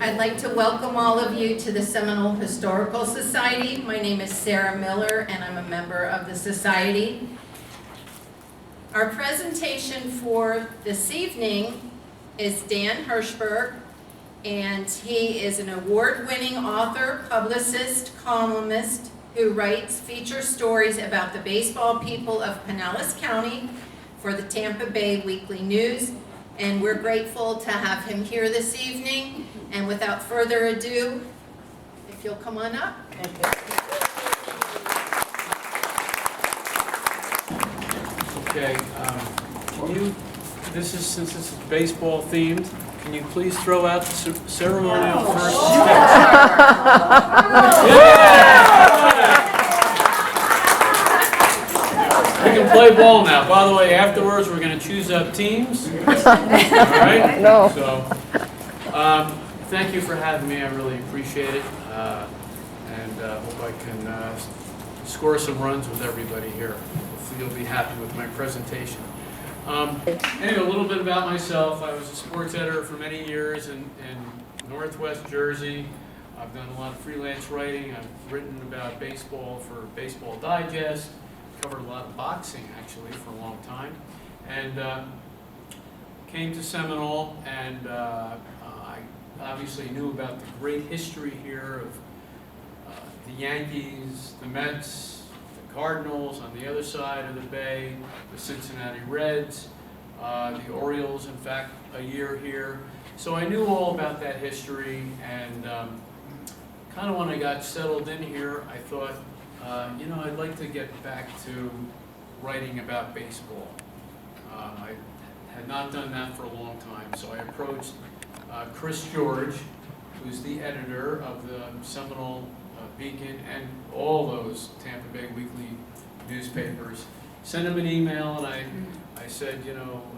I'd like to welcome all of you to the Seminole Historical Society. My name is Sarah Miller, and I'm a member of the Society. Our presentation for this evening is Dan Hirshberg, and he is an award-winning author, publicist, columnist, who writes feature stories about the baseball people of Pinellas County for the Tampa Bay Weekly News, and we're grateful to have him here this evening. And without further ado, if you'll come on up. Okay, since this is baseball themed, can you please throw out the ceremonial first steps? We can play ball now. By the way, afterwards we're going to choose up teams. All right? No. So, thank you for having me. I really appreciate it, and hope I can score some runs with everybody here. Hopefully you'll be happy with my presentation. Anyway, a little bit about myself. I was a sports editor for many years in Northwest Jersey. I've done a lot of freelance writing. I've written about baseball for Baseball Digest. Covered a lot of boxing, actually, for a long time. And came to Seminole, and I obviously knew about the great history here of the Yankees, the Mets, the Cardinals on the other side of the bay, the Cincinnati Reds, the Orioles, in fact, a year here. So I knew all about that history, and kind of when I got settled in here, I thought, I'd like to get back to writing about baseball. I had not done that for a long time, so I approached Chris George, who's the editor of the Seminole Beacon and all those Tampa Bay Weekly newspapers. Sent him an email, and I said,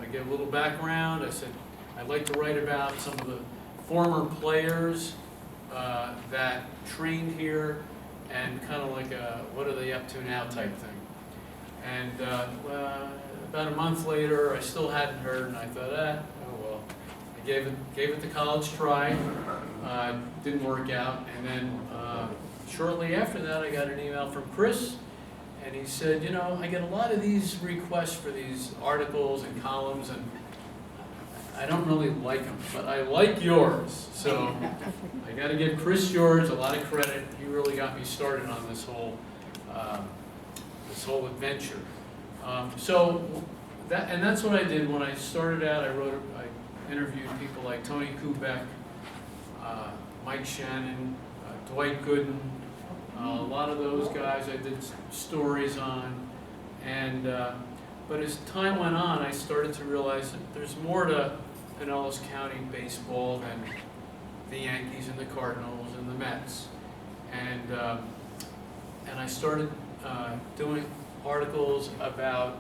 I get a little background. I said, I'd like to write about some of the former players that trained here, and kind of like a what are they up to now type thing. And about a month later, I still hadn't heard, and I thought, oh well. I gave it the college try. Didn't work out, and then shortly after that, I got an email from Chris, and he said, I get a lot of these requests for these articles and columns, and I don't really like them, but I like yours. So I got to give Chris George a lot of credit. He really got me started on this whole adventure. That's what I did when I started out. I interviewed people like Tony Kubek, Mike Shannon, Dwight Gooden, a lot of those guys I did stories on, but as time went on, I started to realize that there's more to Pinellas County baseball than the Yankees and the Cardinals and the Mets, and I started doing articles about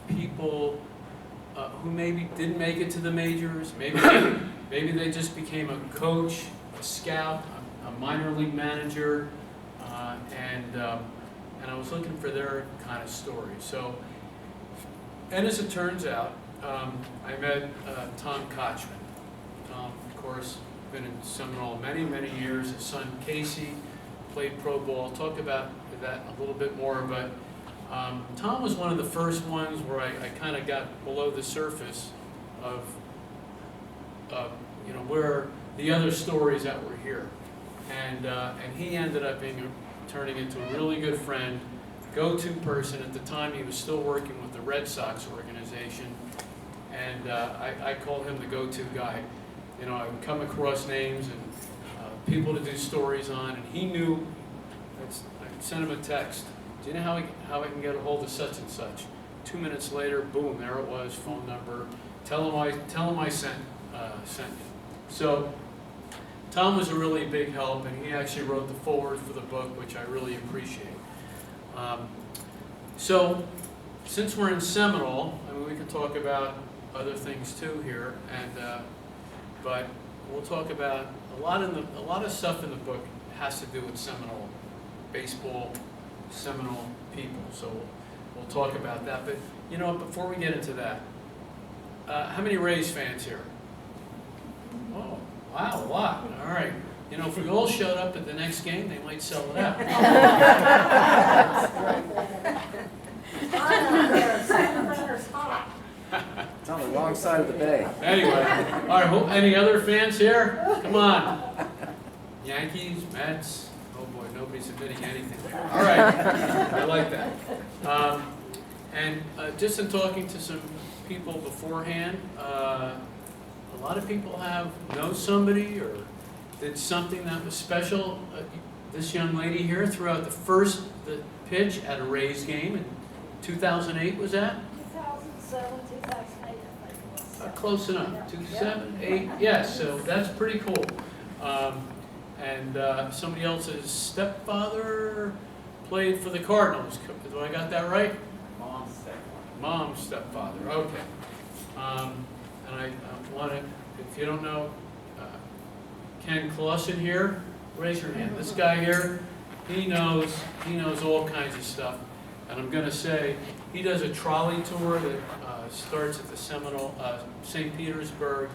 people who maybe didn't make it to the majors, maybe they just became a coach, a scout, a minor league manager, and I was looking for their kind of story. So, and as it turns out, I met Tom Kochman. Tom, of course, been in Seminole many, many years. His son Casey played pro ball. I'll talk about that a little bit more, but Tom was one of the first ones where I kind of got below the surface of where the other stories that were here, and he ended up turning into a really good friend, go-to person. At the time, he was still working with the Red Sox organization, and I called him the go-to guy. I would come across names and people to do stories on, and he knew. I could send him a text. Do you know how I can get a hold of such and such? 2 minutes later, boom, there it was, phone number. Tell him I sent you. So Tom was a really big help, and he actually wrote the foreword for the book, which I really appreciate. So since we're in Seminole, we can talk about other things too here, but we'll talk about a lot of stuff in the book has to do with Seminole baseball, Seminole people. So we'll talk about that. But before we get into that, how many Rays fans here? Oh, wow, a lot. All right. You know, if we all showed up at the next game, they might sell it out. It's on the wrong side of the bay. Anyway, all right, any other fans here? Come on. Yankees, Mets, oh boy, nobody's admitting anything there. All right, I like that. And just in talking to some people beforehand, a lot of people know somebody or did something that was special. This young lady here threw out the pitch at a Rays game in 2008, was that? 2007, 2008, I think it was. Close enough, 2007, 8, yes, so that's pretty cool. And somebody else's stepfather played for the Cardinals. Do I got that right? Mom's stepfather. Mom's stepfather, okay. And I want to, if you don't know Ken Clausen here, raise your hand. This guy here, he knows all kinds of stuff. And I'm going to say, he does a trolley tour that starts at the Seminole, St. Petersburg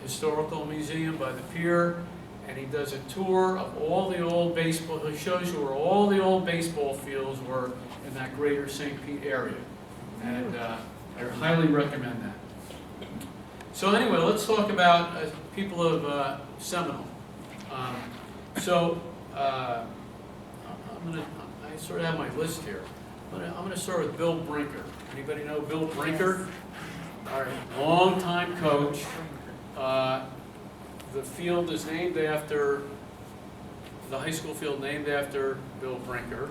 Historical Museum by the pier, and he does a tour of all the old baseball, he shows you where all the old baseball fields were in that greater St. Pete area. And I highly recommend that. So anyway, let's talk about people of Seminole. I sort of have my list here. I'm going to start with Bill Brinker. Anybody know Bill Brinker? All right, long-time coach. The field is named after, the high school field named after Bill Brinker,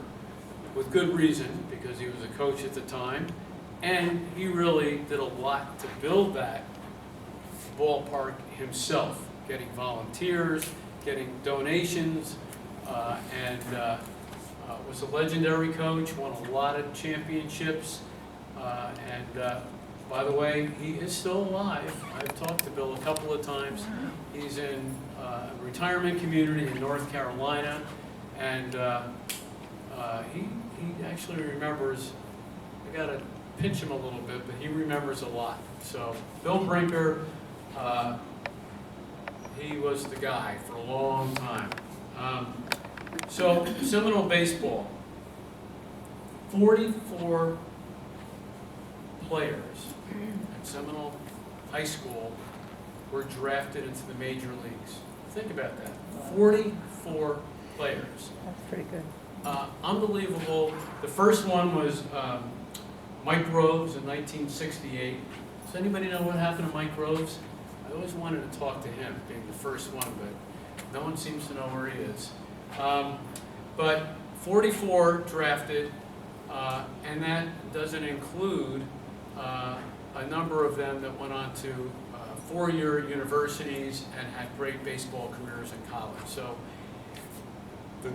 with good reason, because he was a coach at the time, and he really did a lot to build that ballpark himself, getting volunteers, getting donations, and was a legendary coach, won a lot of championships, and by the way, he is still alive. I've talked to Bill a couple of times. He's in a retirement community in North Carolina, and he actually remembers, I got to pinch him a little bit, but he remembers a lot. So Bill Brinker, he was the guy for a long time. So Seminole baseball, 44 players at Seminole High School were drafted into the major leagues. Think about that, 44 players. That's pretty good. Unbelievable. The first one was Mike Groves in 1968. Does anybody know what happened to Mike Groves? I always wanted to talk to him, being the first one, but no one seems to know where he is. But 44 drafted, and that doesn't include a number of them that went on to four-year universities and had great baseball careers in college. So the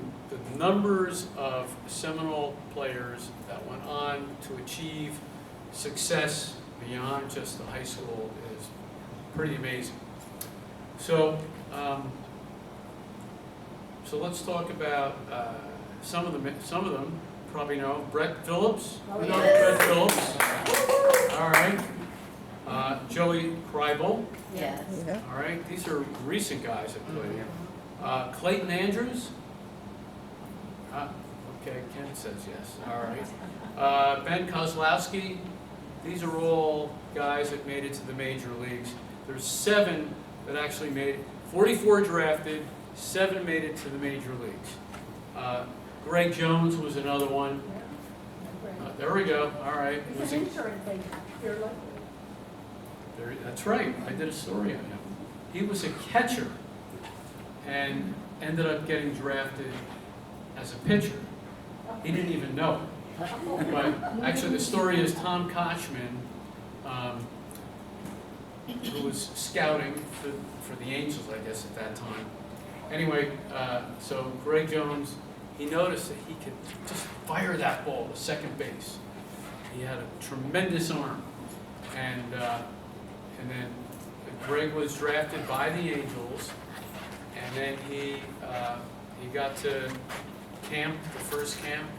numbers of Seminole players that went on to achieve success beyond just the high school is pretty amazing. So, so let's talk about some of them. Some of them probably know Brett Phillips. Oh, You know yes. Brett Phillips. All right. Joey Kreibel. Yes. Yeah. All right. These are recent guys that played here. Clayton Andrews. Okay, Ken says yes. All right. Ben Kozlowski. These are all guys that made it to the major leagues. There's 7 that actually made it. 44 drafted, 7 made it to the major leagues. Greg Jones was another one. There we go. All right. He's an insurance agent here locally. That's right. I did a story on him. He was a catcher and ended up getting drafted as a pitcher. He didn't even know it. But actually, the story is Tom Kochman, who was scouting for the Angels, I guess, at that time. Anyway, so Greg Jones, he noticed that he could just fire that ball to second base. He had a tremendous arm. And then Greg was drafted by the Angels, and then he got to camp, the first camp,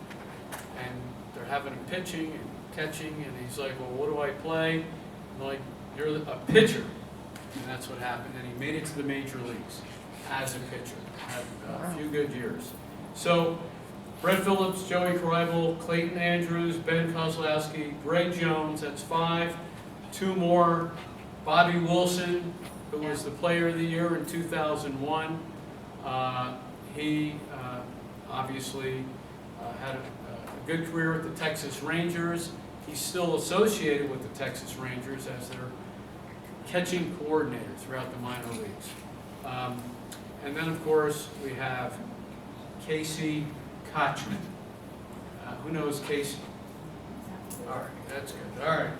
and they're having him pitching and catching, and he's like, well, what do I play? I'm like, you're a pitcher. and that's what happened. And he made it to the major leagues as a pitcher. Had a few good years. So, Brett Phillips, Joey Kreibel, Clayton Andrews, Ben Kozlowski, Greg Jones, that's 5. 2 more, Bobby Wilson, who was the Player of the Year in 2001. He obviously had a good career with the Texas Rangers. He's still associated with the Texas Rangers as their catching coordinator throughout the minor leagues. And then, of course, we have Casey Kochman. Who knows Casey? All right, that's good. All right.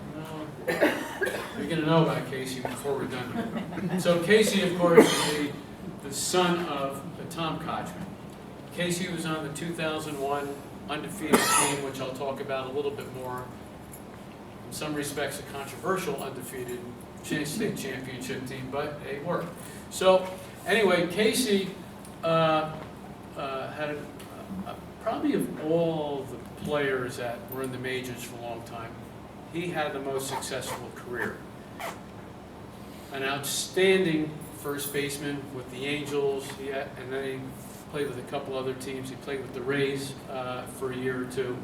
You're going to know about Casey before we're done here. So Casey, of course, is the son of Tom Kochman. Casey was on the 2001 undefeated team, which I'll talk about a little bit more. In some respects, a controversial undefeated state championship team, but it worked. So anyway, Casey had probably of all the players that were in the majors for a long time, he had the most successful career. An outstanding first baseman with the Angels, and then he played with a couple other teams. He played with the Rays for a year or two.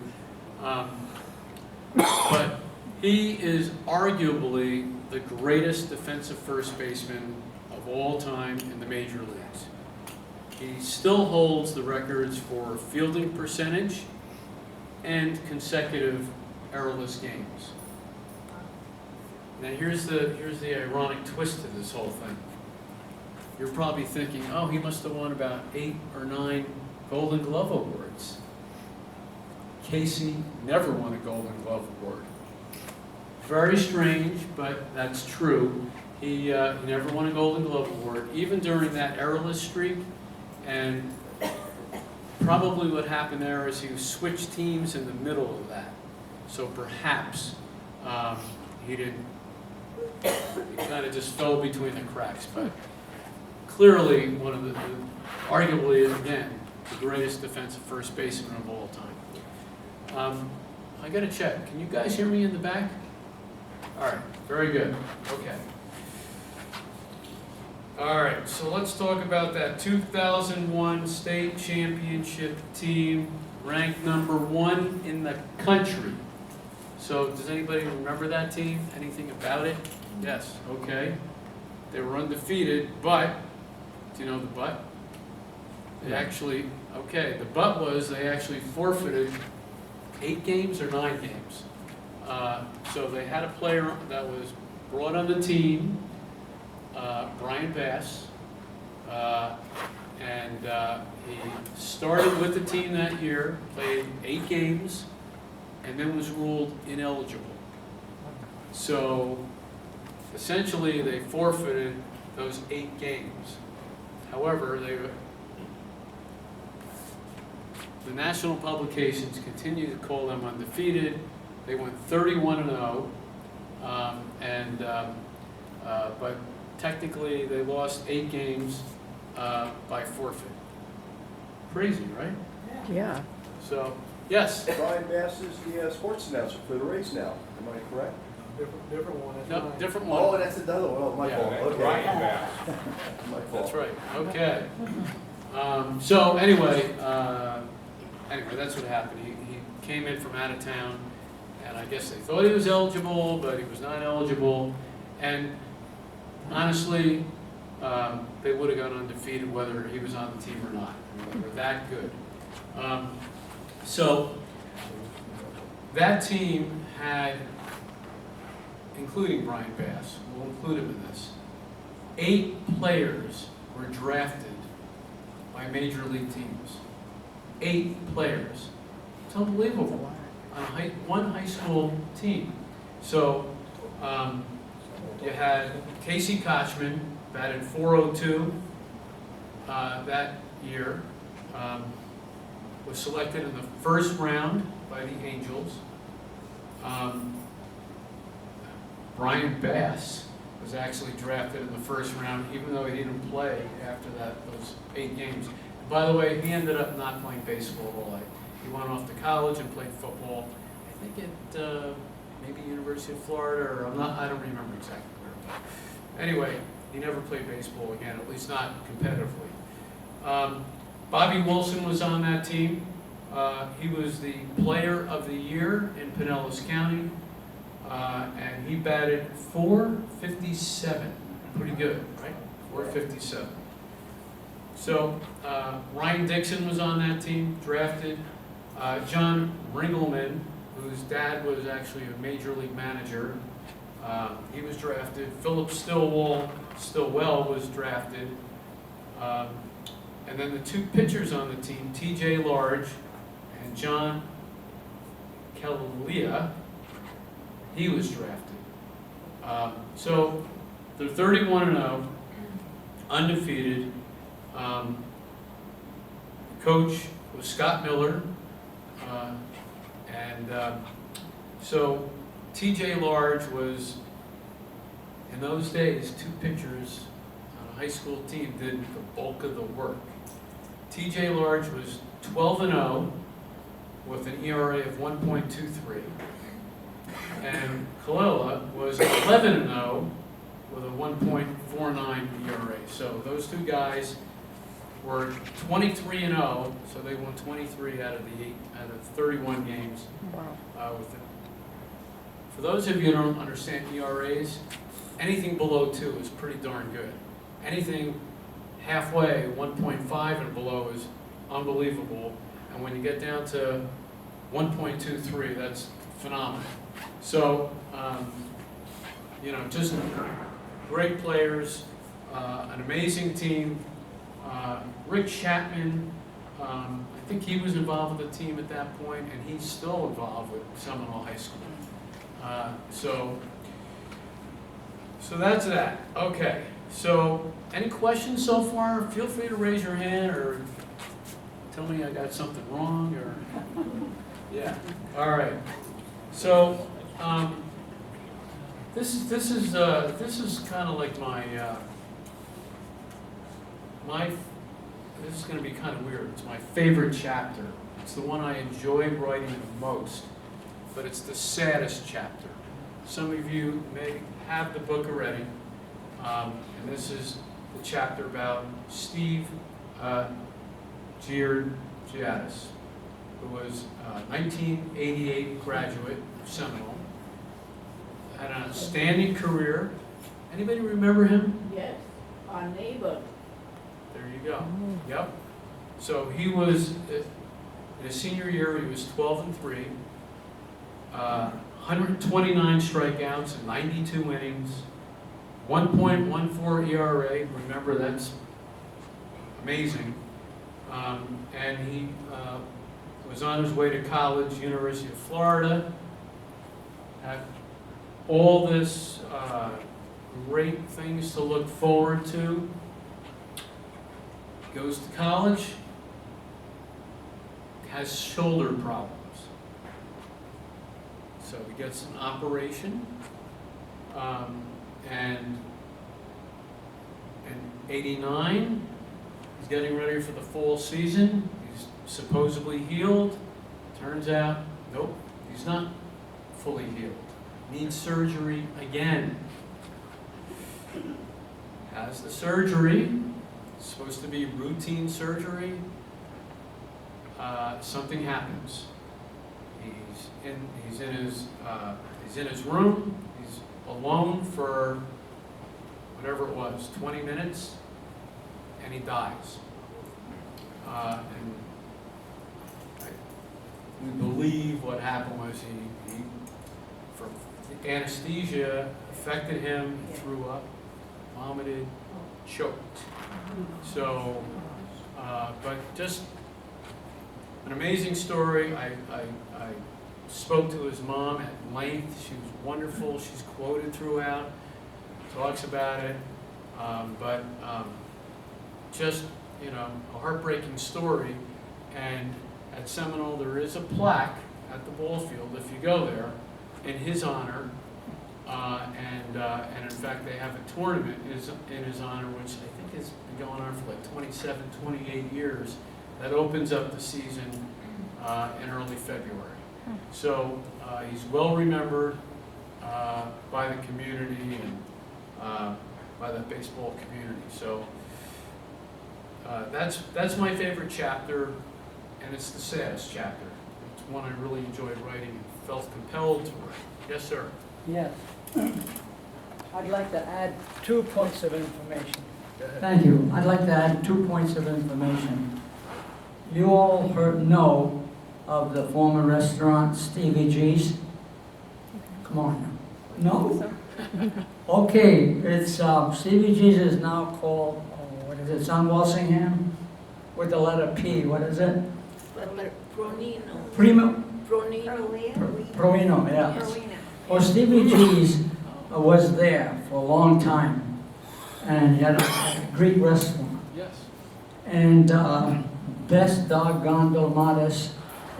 But he is arguably the greatest defensive first baseman of all time in the major leagues. He still holds the records for fielding percentage and consecutive errorless games. Now here's the ironic twist to this whole thing. You're probably thinking, oh, he must have won about 8 or 9 Golden Glove awards. Casey never won a Golden Glove award. Very strange, but that's true. He never won a Golden Glove award, even during that errorless streak. And probably what happened there is he switched teams in the middle of that. So perhaps he kind of just fell between the cracks. But clearly one of arguably, again, the greatest defensive first baseman of all time. I got to check. Can you guys hear me in the back? All right, very good. Okay. All right, so let's talk about that 2001 state championship team, ranked #1 in the country. So does anybody remember that team? Anything about it? Yes, okay. They were undefeated, but, do you know the but? They actually, okay, the but was they actually forfeited 8 games or 9 games. So they had a player that was brought on the team, Brian Bass, and he started with the team that year, played 8 games, and then was ruled ineligible. So essentially they forfeited those 8 games. However, the national publications continue to call them undefeated. They went 31-0, but technically they lost 8 games by forfeit. Crazy, right? Yeah. So, yes. Brian Bass is the sports announcer for the race now. Am I correct? Different one. No, different one. Oh, that's another one. Oh, my fault. Okay. Brian Bass. My fault. That's right. Okay. So anyway, that's what happened. He came in from out of town, and I guess they thought he was eligible, but he was not eligible. And honestly, they would have gone undefeated whether he was on the team or not. They were that good. So that team had, including Brian Bass, we'll include him in this, 8 players were drafted by major league teams. 8 players. It's unbelievable on one high school team. So you had Casey Kochman, batted .402 that year, was selected in the first round by the Angels. Brian Bass was actually drafted in the first round, even though he didn't play after those 8 games. By the way, he ended up not playing baseball all night. He went off to college and played football. I think at maybe University of Florida, or I don't remember exactly where. But anyway, he never played baseball again, at least not competitively. Bobby Wilson was on that team. He was the player of the year in Pinellas County, and he batted .457. Pretty good, right? .457. So Ryan Dixon was on that team, drafted. John Ringelman, whose dad was actually a major league manager, he was drafted. Philip Stillwell was drafted. And then the two pitchers on the team, T.J. Large and John Kalia, he was drafted. So they're 31-0, undefeated. Coach was Scott Miller. So T.J. Large was, in those days, two pitchers on a high school team did the bulk of the work. T.J. Large was 12-0 with an ERA of 1.23, and Kalila was 11-0 with a 1.49 ERA. So those two guys were 23-0, so they won 23 out of 31 games. Wow. For those of you who don't understand ERAs, anything below 2 is pretty darn good. Anything halfway, 1.5 and below, is unbelievable. And when you get down to 1.23, that's phenomenal. So, just great players, an amazing team. Rick Chapman, I think he was involved with the team at that point, and he's still involved with Seminole High School. So that's that. Okay. So any questions so far? Feel free to raise your hand or tell me I got something wrong. Or yeah. All right. So this is kind of like my this is going to be kind of weird. It's my favorite chapter. It's the one I enjoy writing the most, but it's the saddest chapter. Some of you may have the book already, and this is the chapter about Steve Georgiadis, who was a 1988 graduate of Seminole, had an outstanding career. Anybody remember him? Yes, our neighbor. There you go. Yep. So he was, in his senior year, he was 12-3, 129 strikeouts and 92 innings, 1.14 ERA. Remember, that's amazing. And he was on his way to college, University of Florida. Had all this great things to look forward to. Goes to college, has shoulder problems. So he gets an operation, and in '89, he's getting ready for the fall season. He's supposedly healed. Turns out, nope, he's not fully healed. Needs surgery again. Has the surgery. It's supposed to be routine surgery. Something happens. He's in his room. He's alone for whatever it was, 20 minutes, and he dies. And we believe what happened was the anesthesia affected him. He threw up, vomited, choked. So, but just an amazing story. I spoke to his mom at length. She was wonderful. She's quoted throughout, talks about it. Just, a heartbreaking story. And at Seminole, there is a plaque at the ball field, if you go there, in his honor. And in fact, they have a tournament in his honor, which I think has been going on for like 27, 28 years. That opens up the season in early February. So he's well remembered by the community, and by the baseball community. So that's my favorite chapter, and it's the saddest chapter. It's one I really enjoyed writing and felt compelled to write. Yes, sir. Yes. I'd like to add 2 points of information. Go ahead. Thank you. I'd like to add 2 points of information. You all know of the former restaurant Stevie G's? Come on now. No? Okay, it's Stevie G's is now called, what is it, it's on Walsingham with the letter P. What is it? Bronino. Primo Bronino. Provino, yeah. Well, Stevie G's was there for a long time, and he had a Greek restaurant. Yes. And best doggone dolmades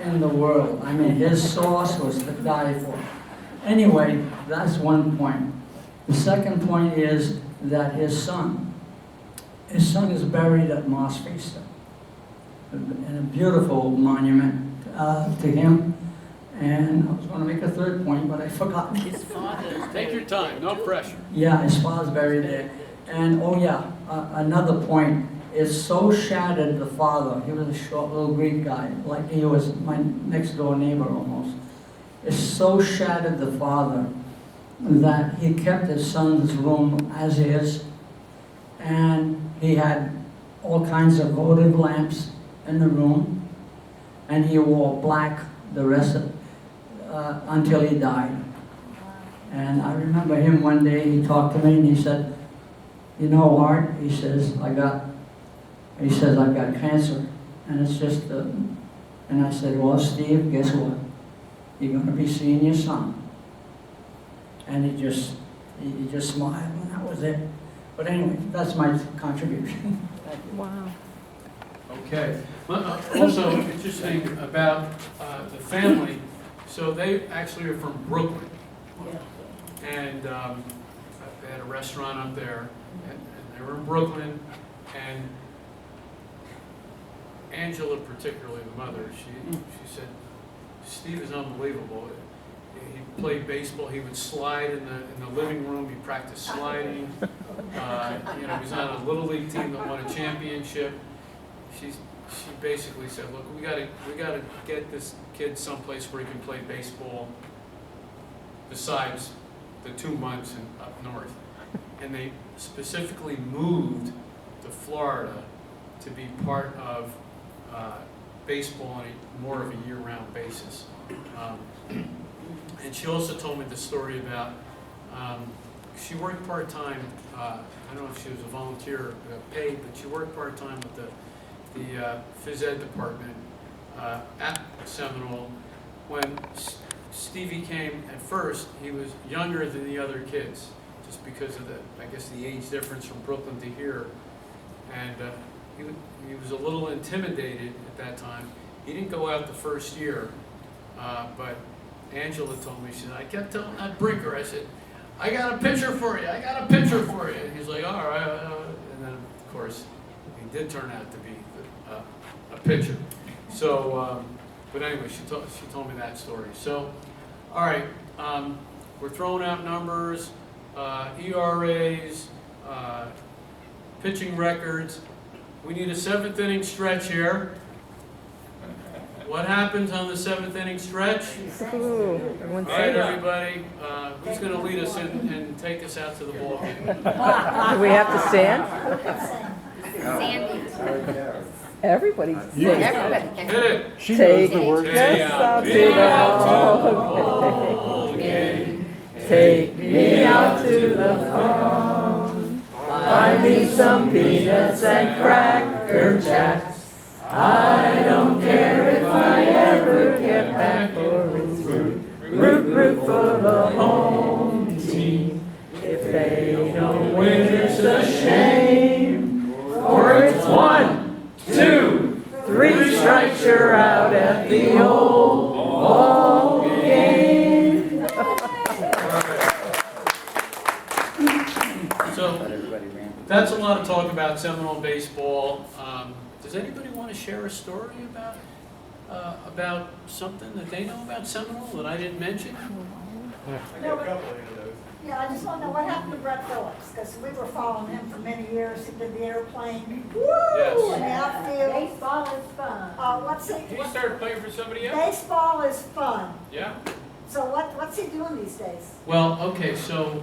in the world. I mean, his sauce was to die for. Anyway, that's one point. The second point is that his son is buried at Mos Vista, in a beautiful monument to him. And I was going to make a third point, but I forgot. His father. Take your time, no pressure. Yeah, his father's buried there. And, oh yeah, another point. It's so shattered, the father. He was a short little Greek guy, like he was my next door neighbor almost. It's so shattered, the father, that he kept his son's room as is, and he had all kinds of votive lamps in the room, and he wore black the rest of until he died. And I remember him one day, he talked to me and he said, "You know, Art," he says, I've got cancer, and it's just, and I said, "Well, Steve, guess what? You're going to be seeing your son." And he just smiled, and that was it. But anyway, that's my contribution. Thank you. Wow. Okay. Also interesting about the family. So they actually are from Brooklyn, and they had a restaurant up there, and they were in Brooklyn. And Angela, particularly the mother, she said, "Steve is unbelievable. He played baseball. He would slide in the living room. He practiced sliding. He was on a little league team that won a championship." She basically said, "Look, we gotta get this kid someplace where he can play baseball besides the 2 months up north." And they specifically moved to Florida to be part of baseball on more of a year-round basis. And she also told me the story about, she worked part-time, I don't know if she was a volunteer paid, but she worked part-time with the phys ed department at Seminole. When Stevie came at first, he was younger than the other kids, just because of the age difference from Brooklyn to here. And he was a little intimidated at that time. He didn't go out the first year, but Angela told me, she said, "I kept telling that Brinker, I said, I got a pitcher for you, I got a pitcher for you." And he's like, "All right." And then, of course, he did turn out to be a pitcher. So, but anyway, she told me that story. So, all right, we're throwing out numbers, ERAs, pitching records. We need a 7th inning stretch here. What happens on the 7th inning stretch? Ooh, All right, everybody, who's going to lead us in and take us out to the ball game? do we have to stand? Sandy. Everybody's Everybody saying. can. Hit it. Take Take us out to me the out to the ball ball game. Take me out to the farm. Buy me some peanuts and cracker jacks. I don't care if I ever get back for root for the home team. If they don't win, it's a shame. Or it's 1, 2, 3 strikes, you're out at the old ball game. So that's a lot of talk about Seminole baseball. Does anybody want to share a story about something that they know about Seminole that I didn't mention? I got a couple of those. Yeah, I just want to know what happened to Brett Phillips, because we were following him for many years. He did the airplane. Woo! Yes. In the outfield. Baseball is fun. What's he? He started playing for somebody else? Baseball is fun. Yeah. So what's he doing these days? Well, okay, so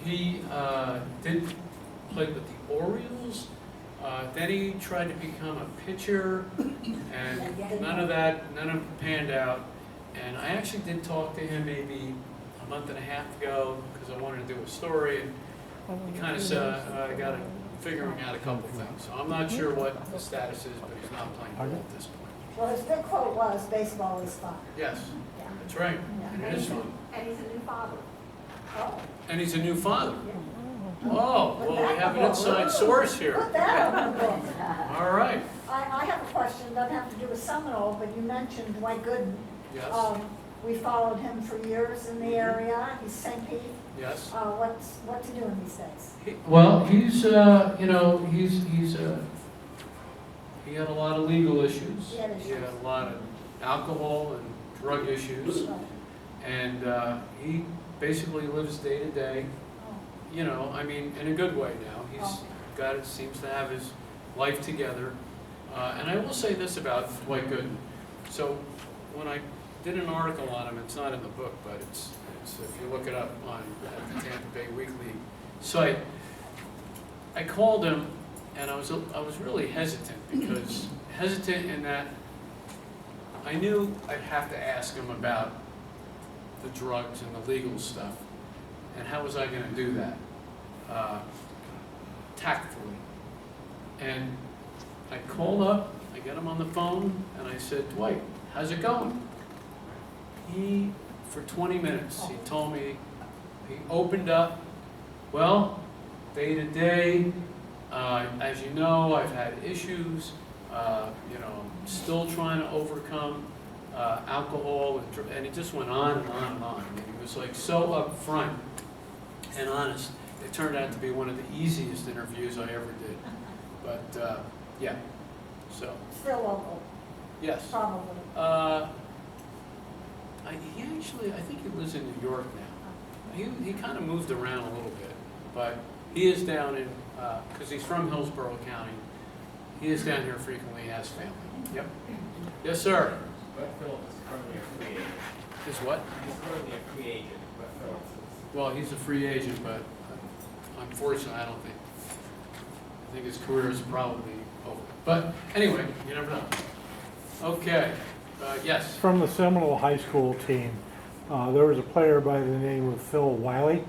he did play with the Orioles. Then he tried to become a pitcher, and none of it panned out. And I actually did talk to him maybe a month and a half ago because I wanted to do a story, and he kind of said, I got to figuring out a couple things. So I'm not sure what the status is, but he's not playing ball at this point. Well, his big quote was, baseball is fun. Yes, that's right. It is fun. And he's a new father. Oh. And he's a new father. Oh, well, we have an inside source here. Put that on the book. All right. I have a question, doesn't have to do with Seminole, but you mentioned Dwight Gooden. Yes. We followed him for years in the area. He's St. Pete. Yes. What's he doing these days? Well, he's he had a lot of legal issues. He had issues. He had a lot of alcohol and drug issues, and he basically lives day to day. You know, I mean, in a good way now. He's seems to have his life together. And I will say this about Dwight Gooden. So when I did an article on him, it's not in the book, but it's if you look it up at the Tampa Bay Weekly site, I called him, and I was really hesitant in that I knew I'd have to ask him about the drugs and the legal stuff, and how was I going to do that tactfully? And I called up, I got him on the phone, and I said, Dwight, how's it going? He, for 20 minutes, he told me, he opened up, well, day to day, as you know, I've had issues, I'm still trying to overcome alcohol, and he just went on and on and on. I mean, he was like so upfront and honest. It turned out to be one of the easiest interviews I ever did. But, yeah, so. Still local, Yes. probably. I think he lives in New York now. He kind of moved around a little bit, but he is down in, because he's from Hillsborough County, he is down here frequently, he has family. Yep. Yes, sir. Brett Phillips is currently a free agent. Is what? He's currently a free agent, Brett Phillips is. Well, he's a free agent, but unfortunately, I think his career is probably over. But anyway, you never know. Okay, yes. From the Seminole High School team, there was a player by the name of Philip Wiley,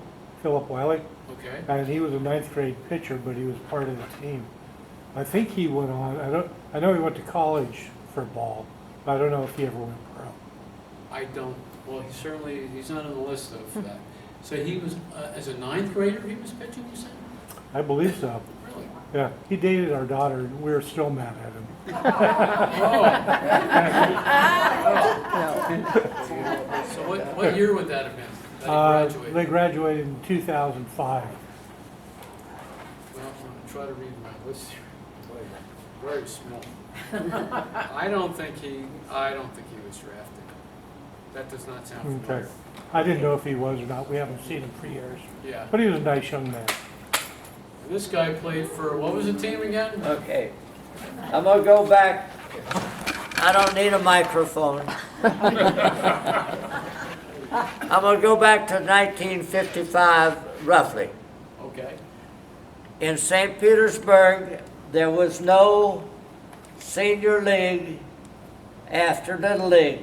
Okay. and he was a 9th grade pitcher, but he was part of the team. I think he went on, I know he went to college for ball, but I don't know if he ever went pro. I don't, well, he's not on the list of that. So he was, as a 9th grader, he was pitching, you said? I believe so. Really? Yeah, he dated our daughter, and we were still mad at him. So what year would that have been? That he graduated? They graduated in 2005. Well, I'm going to try to read my list here. Very small. I don't think he was drafted. That does not sound familiar. Okay. I didn't know if he was or not. We haven't seen him for years. Yeah. But he was a nice young man. And this guy played for, what was the team again? Okay. I'm gonna go back. I don't need a microphone. I'm gonna go back to 1955, roughly. Okay. In St. Petersburg, there was no senior league after Little League,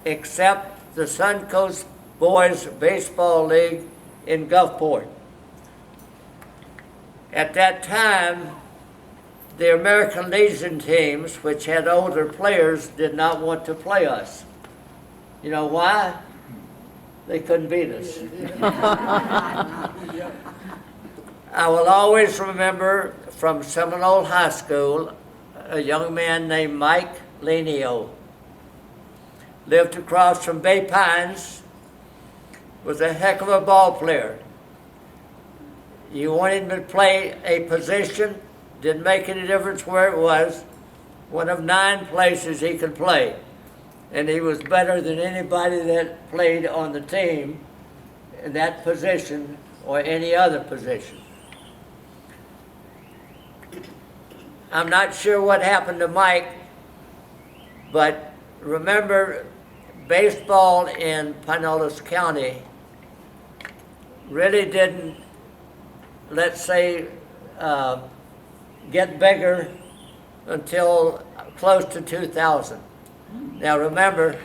except the Suncoast Boys Baseball League in Gulfport. At that time, the American Legion teams, which had older players, did not want to play us. You know why? They couldn't beat us. I will always remember from Seminole High School, a young man named Mike Lenio. Lived across from Bay Pines, was a heck of a ball player. You wanted him to play a position, didn't make any difference where it was, one of 9 places he could play. And he was better than anybody that played on the team. in that position or any other position. I'm not sure what happened to Mike, but remember, baseball in Pinellas County really didn't, let's say, get bigger until close to 2000. Now remember,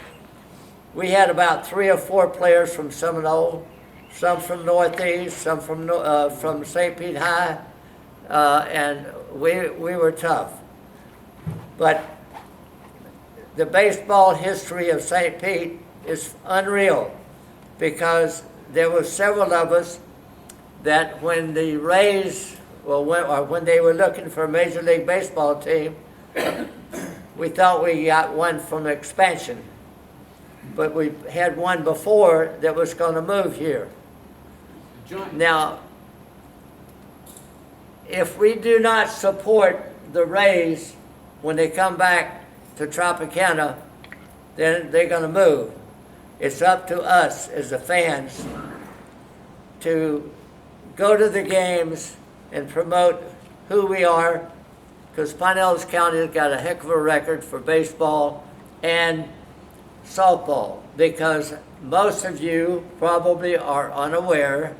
we had about 3 or 4 players from Seminole, some from Northeast, some from St. Pete High, and we were tough. But the baseball history of St. Pete is unreal, because there were several of us that when the Rays, when they were looking for a Major League Baseball team, we thought we got one from expansion. But we had one before that was going to move here. Now, if we do not support the Rays when they come back to Tropicana, then they're going to move. It's up to us as the fans to go to the games and promote who we are, because Pinellas County has got a heck of a record for baseball and softball, because most of you probably are unaware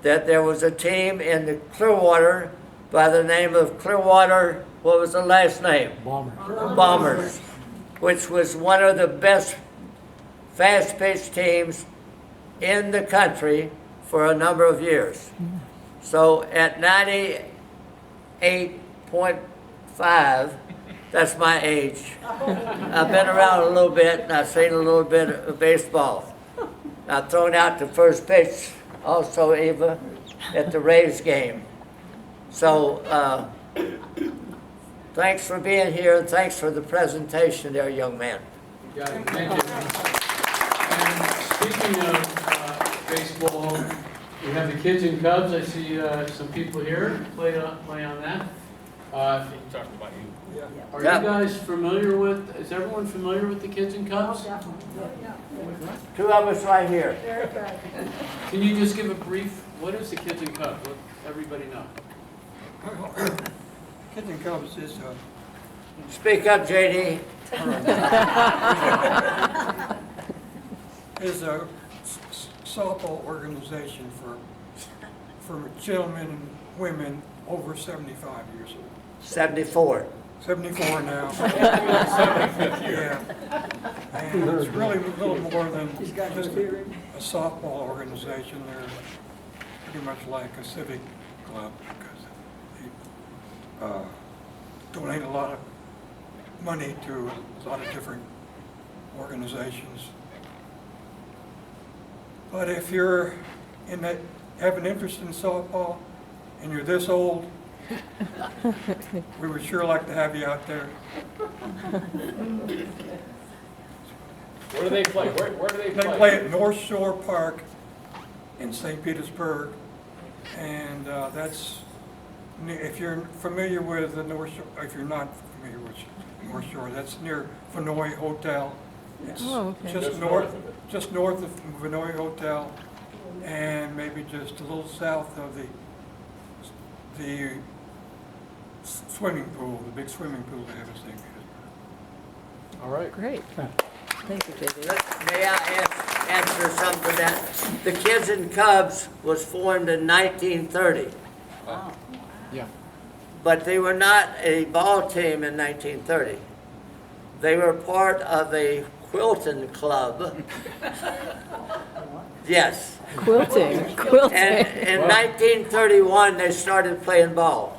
that there was a team in the Clearwater by the name of Clearwater, what was the last name? Bombers, which was one of the best fast-pitch teams in the country for a number of years. So at 98.5, that's my age. I've been around a little bit, and I've seen a little bit of baseball. I've thrown out the first pitch also, Eva, at the Rays game. So thanks for being here, and thanks for the presentation there, young man. Got it. Thank you. And speaking of baseball, we have the kids and Cubs. I see some people here play on that. Are you guys familiar with, is everyone familiar with the kids and Cubs? Two of us right here. Very good. Can you just give a brief, what is the kids and Cubs? Let everybody know. Kids and Cubs is Speak up, JD. is a softball organization for gentlemen and women over 75 years old. 74. 74 now. Yeah. And it's really a little more than just a softball organization. They're pretty much like a civic club, because they donate a lot of money to a lot of different organizations. But if you're have an interest in softball and you're this old, we would sure like to have you out there. Where do they play? Where do they They play? play at North Shore Park in St. Petersburg, and that's, if you're familiar with the North Shore, if you're not familiar with North Shore, that's near Vinoy Hotel. It's just north of Vinoy Hotel, and maybe just a little south of the swimming pool, the big swimming pool they have in St. Petersburg. All right. Great. Thank you, JD. May I answer something to that? The Kids and Cubs was formed in 1930, Yeah. but they were not a ball team in 1930. They were part of a quilting club. Yes. Quilting. And in 1931, they started playing ball.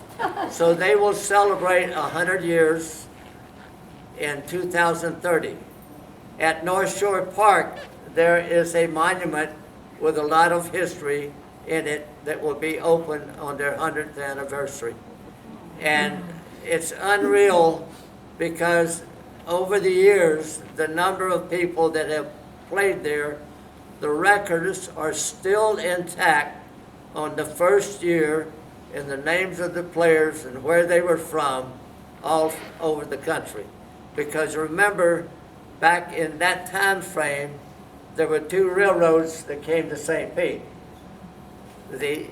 So they will celebrate 100 years in 2030. At North Shore Park, there is a monument with a lot of history in it that will be open on their 100th anniversary. And it's unreal, because over the years, the number of people that have played there, the records are still intact on the first year, and the names of the players and where they were from all over the country. Because remember, back in that time frame, there were two railroads that came to St. Pete. The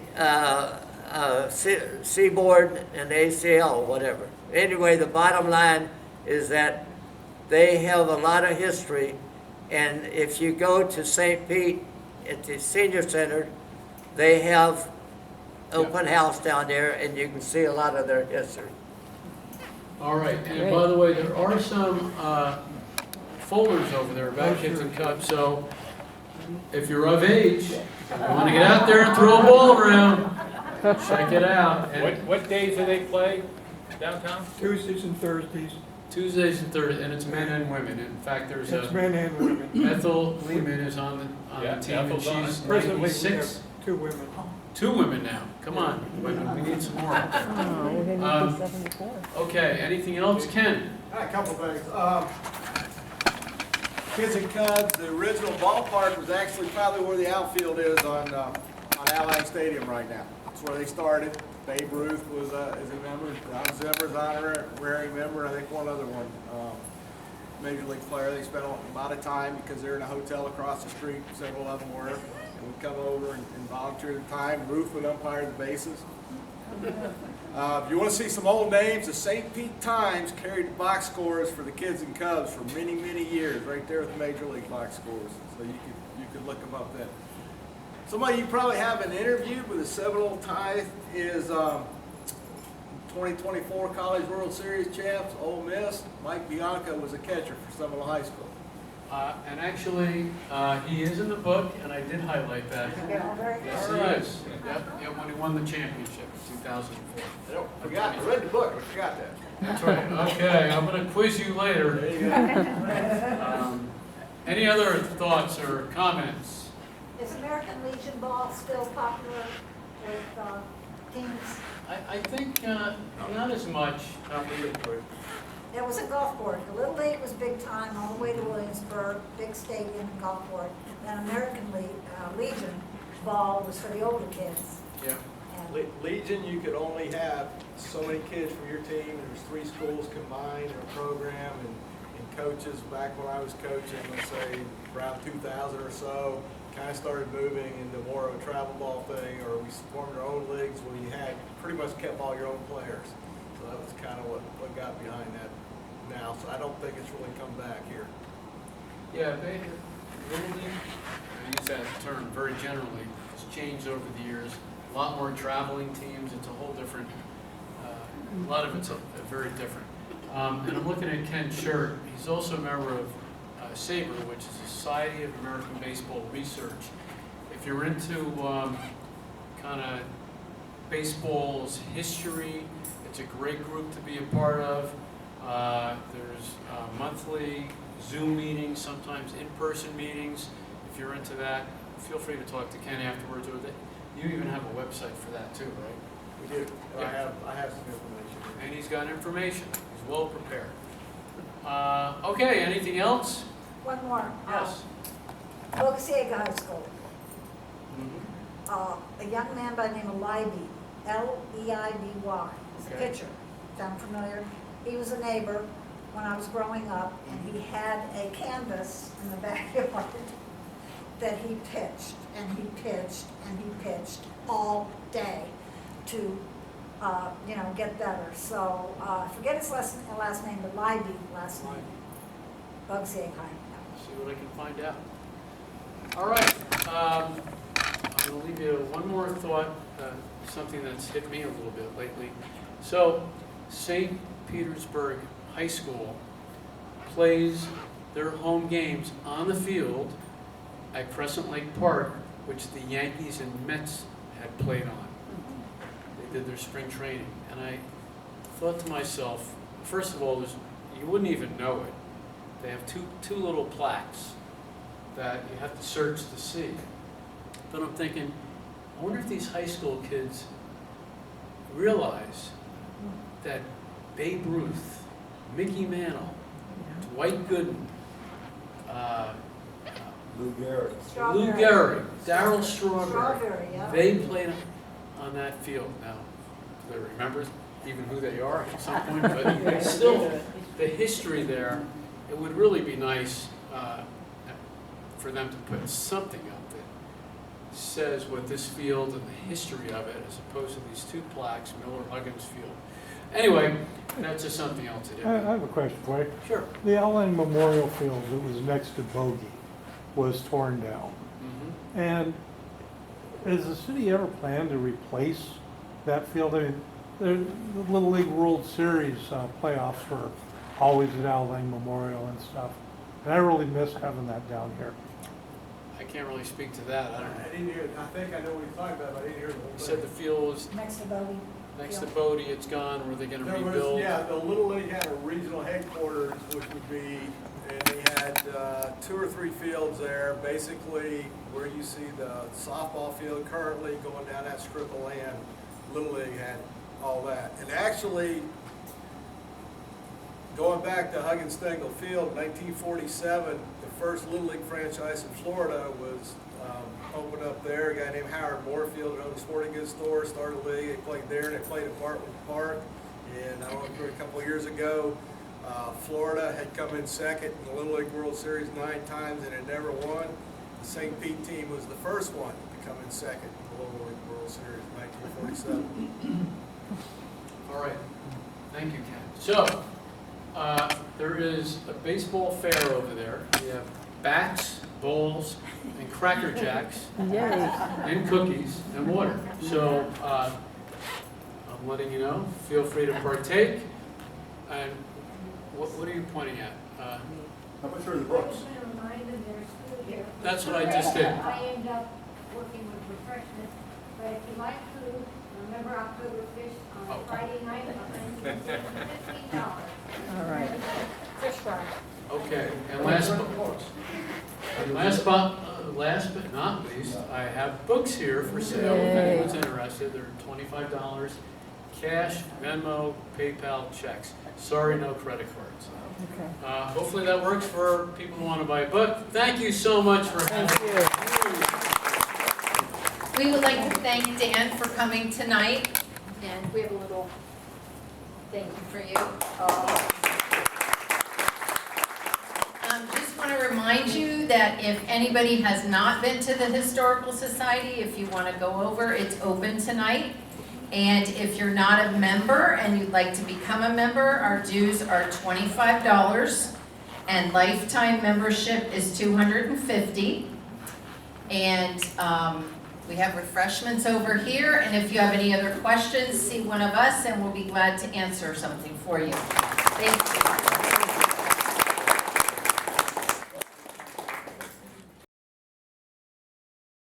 Seaboard and the ACL, whatever. Anyway, the bottom line is that they have a lot of history, and if you go to St. Pete at the senior center, they have open house down there, and you can see a lot of their history. All right, and by the way, there are some folders over there about kids and cubs, so if you're of age, you want to get out there and throw a ball around, check it out. And What days do they play downtown? Tuesdays and Thursdays, Tuesdays and Thursdays, and it's men and women. In fact, there's it's a, men and women. Ethel Lehman is on the Yeah, team, and Ethel's on she's it. Presently, we 96. have 2 women. 2 women now. Come on, women, we need some more out there. Oh, we're gonna be 74. Okay, anything else? Ken? A couple things. Kids and Cubs, the original ballpark was actually probably where the outfield is on Allied Stadium right now. That's where they started. Babe Ruth was is a member. Don Zimmer's honorary member. I think one other one. Major league player. They spent a lot of time because they're in a hotel across the street. Several of them were, and would come over and volunteer the time. Ruth would umpire the bases. If you want to see some old names, the St. Pete Times carried the box scores for the Kids and Cubs for many, many years, right there with the Major League box scores. So you could look them up then. Somebody you probably haven't interviewed with the Seminole tie is 2024 College World Series champs, Ole Miss. Mike Bianca was a catcher for Seminole High School. And actually, he is in the book, and I did highlight that. Yeah, very Yes, good. he is. Yep, when he won the championship in 2004. I read the book, I forgot that. That's right. Okay, I'm going to quiz you later. There you go. Any other thoughts or comments? Is American Legion ball still popular with teams? I think not as much. There was a golf court. The Little League was big time, all the way to Williamsburg, big stadium and golf court. Then American Legion ball was for the older kids. Yeah. And Legion, you could only have so many kids from your team. There was 3 schools combined in a program, and coaches back when I was coaching, let's say around 2000 or so, kind of started moving into more of a travel ball thing, or we formed our own leagues where you had pretty much kept all your own players. So that was kind of what got behind that now. So I don't think it's really come back here. Yeah, Little League, I use that term very generally, it's changed over the years. A lot more traveling teams, it's a whole different, a lot of it's very different. And I'm looking at Ken's shirt. He's also a member of SABRE, which is the Society of American Baseball Research. If you're into kind of baseball's history, it's a great group to be a part of. There's monthly Zoom meetings, sometimes in-person meetings. If you're into that, feel free to talk to Ken afterwards. Or you even have a website for that too, right? We do. Yeah. I have some information. And he's got information. He's well prepared. Okay, anything else? one more. Yes. Bogosiega High School. Mm-hmm. A young man by the name of Leiby, L-E-I-B-Y, is a Okay. pitcher. Sound familiar? He was a neighbor when I was growing up, and he had a canvas in the backyard that he pitched, and he pitched, and he pitched all day to, get better. So, I forget his last name, but Leiby last name. Bogosiega High. See what I can find out. All right. I'm going to leave you one more thought, something that's hit me a little bit lately. So, St. Petersburg High School plays their home games on the field at Crescent Lake Park, which the Yankees and Mets had played on. They did their spring training. And I thought to myself, first of all, you wouldn't even know it. They have two little plaques that you have to search to see. But I'm thinking, I wonder if these high school kids realize that Babe Ruth, Mickey Mantle, Dwight Gooden, Lou Gehrig. Lou Gehrig, Darryl Strawberry, Strawberry, yeah. they played on that field. Now, do they remember even who they are at some point? But still, the history there, it would really be nice for them to put something up that says what this field and the history of it, as opposed to these two plaques, Miller-Huggins Field. Anyway, that's just something else to do. I have a question for you. Sure. The Allen Memorial Field that was next to Bogey was torn down. Mhm. And has the city ever planned to replace that field? I mean, the Little League World Series playoffs were always at Allen Memorial and stuff. And I really miss having that down here. I can't really speak to that. I don't know. I didn't hear, I think I know what you're talking about, but I didn't hear the whole You thing. said the field was Next to Bodie. next to Bodie, it's gone. Were they going to There was, rebuild? yeah, the Little League had a regional headquarters, which would be, and they had 2 or 3 fields there, basically where you see the softball field currently going down that strip of land. Little League had all that. And actually, going back to Huggins Stengel Field, 1947, the first Little League franchise in Florida was opened up there. A guy named Howard Moorfield owned a sporting goods store, started a league. They played there, and they played at Bartlett Park. And I remember a couple of years ago, Florida had come in second in the Little League World Series 9 times and had never won. The St. Pete team was the first one to come in second in the Little League World Series in 1947. All right. Thank you, Ken. So, there is a baseball fair over there. We have bats, bowls, and Cracker Jacks, Yay. and cookies, and water. So, I'm letting you know, feel free to partake. And what are you pointing at? How much are the books? That's what I just did. I end up working with refreshments, but if you like food, remember Oktoberfest Oh. on Friday night, $15. All right. Fish fry. Okay, and last but not least, I have books here for sale. If Yay. anyone's interested, they're $25. Cash, Venmo, PayPal, checks. Sorry, no credit cards. Okay. Hopefully that works for people who want to buy a book. Thank you so much for having Thank you. We would like to thank Dan for coming tonight, and we have a little thank you for you. Just want to remind you that if anybody has not been to the Historical Society, if you want to go over, it's open tonight. And if you're not a member and you'd like to become a member, our dues are $25, and lifetime membership is $250. And we have refreshments over here, and if you have any other questions, see one of us, and we'll be glad to answer something for you. Thank you.